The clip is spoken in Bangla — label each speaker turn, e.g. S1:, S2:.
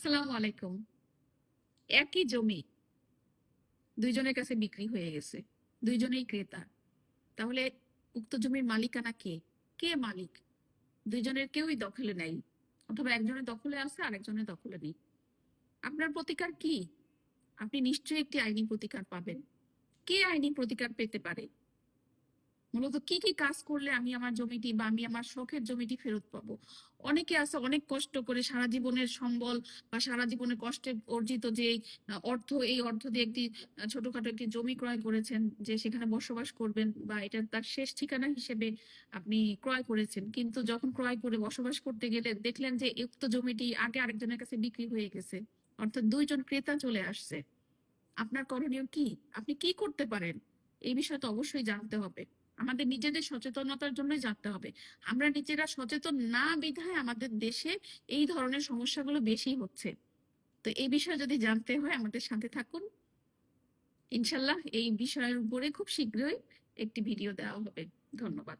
S1: আসসালামু আলাইকুম। একই জমি দুইজনের কাছে বিক্রি হয়ে গেছে, দুইজনেই ক্রেতা। তাহলে উক্ত জমির মালিকানা কে? কে মালিক? দুইজনের কেউই দখলে নাই, অথবা একজনের দখলে আছে আর একজনের দখলে নেই। আপনার প্রতিকার কি? আপনি নিশ্চয়ই একটি আইনি প্রতিকার পাবেন। কে আইনি প্রতিকার পেতে পারে? মূলত কি কি কাজ করলে আমি আমার জমিটি বা আমি আমার শখের জমিটি ফেরত পাবো? অনেকে আছে অনেক কষ্ট করে সারা জীবনের সম্বল বা সারা জীবনের কষ্টে অর্জিত যে অর্থ, এই অর্থ দিয়ে একটি ছোটখাটো একটি জমি ক্রয় করেছেন, যে সেখানে বসবাস করবেন বা এটা তার শেষ ঠিকানা হিসেবে আপনি ক্রয় করেছেন। কিন্তু যখন ক্রয় করে বসবাস করতে গেলে দেখলেন যে উক্ত জমিটি আগে আরেকজনের কাছে বিক্রি হয়ে গেছে, অর্থাৎ দুইজন ক্রেতা চলে আসছে। আপনার করণীয় কি? আপনি কি করতে পারেন? এই বিষয়ে তো অবশ্যই জানতে হবে। আমাদের নিজেদের সচেতনতার জন্যই জানতে হবে। আমরা নিজেরা সচেতন না বিধায় আমাদের দেশে এই ধরনের সমস্যাগুলো বেশি হচ্ছে। তো এই বিষয়ে যদি জানতে হয় আমাদের সাথে থাকুন। ইনশাল্লাহ এই বিষয়ের উপরে খুব শীঘ্রই একটি ভিডিও দেওয়া হবে। ধন্যবাদ।